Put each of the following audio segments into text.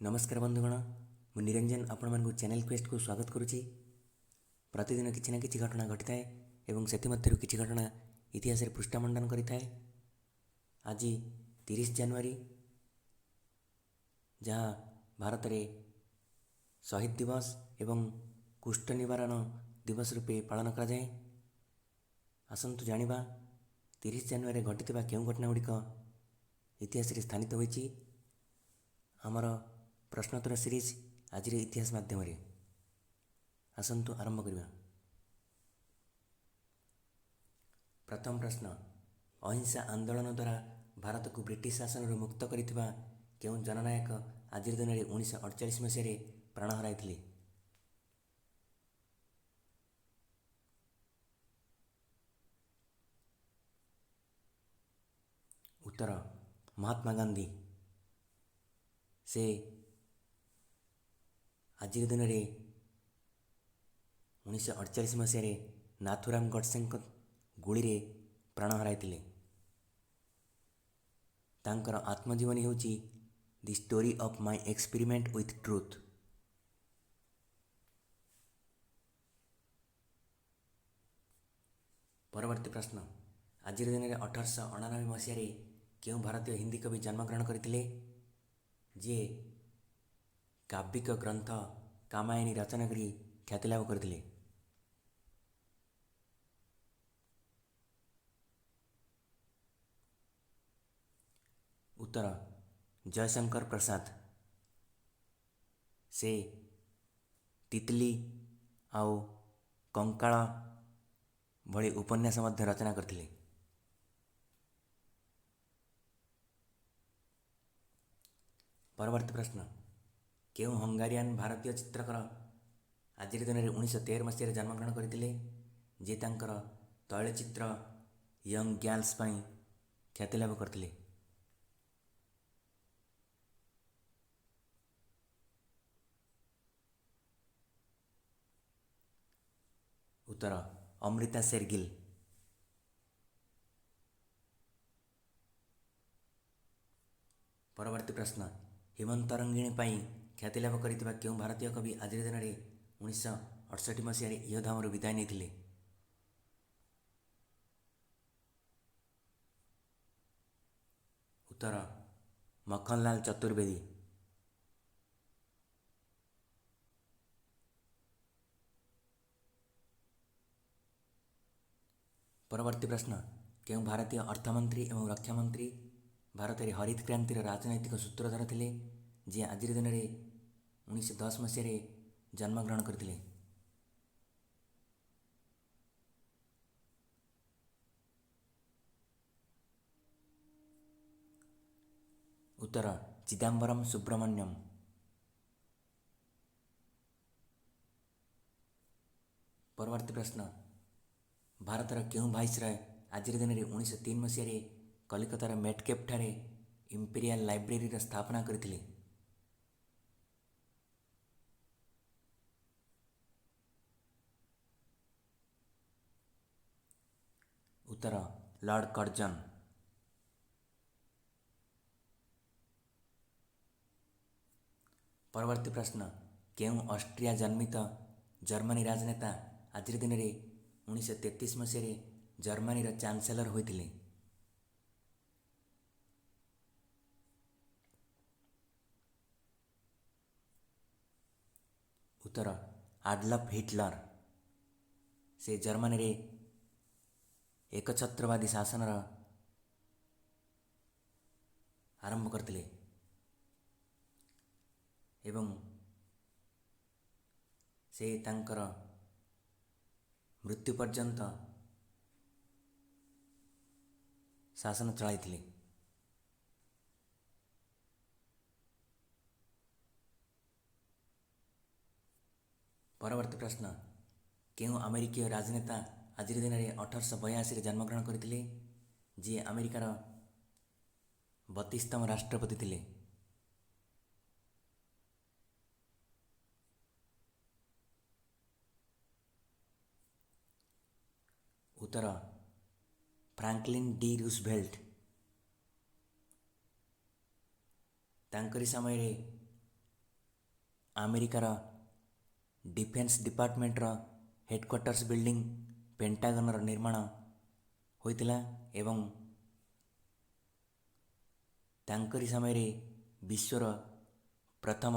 नमस्कार बंधुगण मु निरंजन आपण मानक चैनल क्वेस्ट को स्वागत करुच्ची। प्रतिदिन किसी ना कि घटना घटी थाए और से किसी घटना इतिहास पृष्ठमंडन करें। आज 30 जनवरी जहाँ भारत में शहीद दिवस एवं कुष्ठ निवारण दिवस रूपे पालन कराए। आसतु जानिबा 30 जनवरी घटी क्यों घटना गुड़िक इतिहास स्थानित होती। आमर प्रश्नोत्तर सीरीज आज इतिहास माध्यम आसतु आरंभ करवा। प्रथम प्रश्न, अहिंसा आंदोलन द्वारा भारत को ब्रिटिश शासन मुक्त करिथिबा केउं जननायक आज दिन में 1948 मसीह प्राण हराइथिले? उत्तर, महात्मा गांधी। से आज दिन में 1948 मसीह नाथुराम गडसे गुली रे प्राण हराइथिले। तांकर आत्मजीवनी होची the story of my experiment with truth. परवर्ती प्रश्न, आज दिन में 1899 मसीह क्यों भारतीय हिंदी कवि जन्मग्रहण करते जे काव्यिक ग्रंथ कामायनी रचना कर ख्याति लाभ करते? उत्तर, जयशंकर प्रसाद। से तितली आउ कंकाल भली उपन्यास मध्य रचना करते। परवर्ती प्रश्न, क्यों हंगारियान भारतीय चित्रकार आज दिन में 1913 मसीह जन्मग्रहण करते जे तांकर तैलचित्र यंग गर्ल्स ख्याति लाभ करते? उत्तर, अमृता शेरगिल। परवर्ती प्रश्न, हेमंत रंगिणी ख्याति लाभ करथिबा क्यों भारतीय कवि आज दिन में 1968 मसीह इह धाम विदाय नहीं? उत्तर, मक्खनलाल चतुर्वेदी। परवर्ती प्रश्न, क्यों भारतीय अर्थमंत्री एवं रक्षा मंत्री भारत में हरित क्रांतिर राजनैतिक सूत्रधार थे जे आज दिन में 1910 मसीह जन्मग्रहण करते? उत्तर, चिदम्बरम सुब्रमण्यम। परवर्ती प्रश्न, भारतर क्यों भाइसरय आज दिन में 1903 मसीह कलिकतार मेटकेप ठारे इंपेरियल लाइब्रेरी स्थापना करथिले? उत्तर, लॉर्ड कर्जन। परवर्ती प्रश्न, क्यों ऑस्ट्रिया जन्मित जर्मनी राजनेता आज दिन में 1933 मसीह जर्मनी चांसेलर होते? उत्तर, आडल्फ हिटलर। से जर्मनी रे एकछत्रवादी शासन आरंभ करते एवं से तांकर मृत्यु पर्यंत शासन चलाइथिले। परवर्ती प्रश्न, क्यों अमेरिकीय राजनेता आज दिन में 1882 जन्मग्रहण करते जे अमेरिकार 32तम राष्ट्रपति थे? उत्तर, फ्रैंकलिन डी रूजवेल्ट। तांकरी समय ଆମେରିକାର ଡିଫେନ୍ସ ଡିପାର୍ଟମେଣ୍ଟର ହେଡ଼କ୍ୱାର୍ଟର୍ସ ବିଲ୍ଡିଂ ପେଣ୍ଟାଗନର ନିର୍ମାଣ ହୋଇଥିଲା ଏବଂ ତାଙ୍କରି ସମୟରେ ବିଶ୍ୱର ପ୍ରଥମ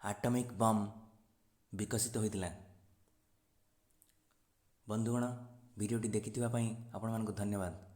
ଆଟମିକ୍ ବମ୍ ବିକଶିତ ହୋଇଥିଲା। ବନ୍ଧୁଗଣ, ଭିଡ଼ିଓଟି ଦେଖିଥିବା ପାଇଁ ଆପଣମାନଙ୍କୁ ଧନ୍ୟବାଦ।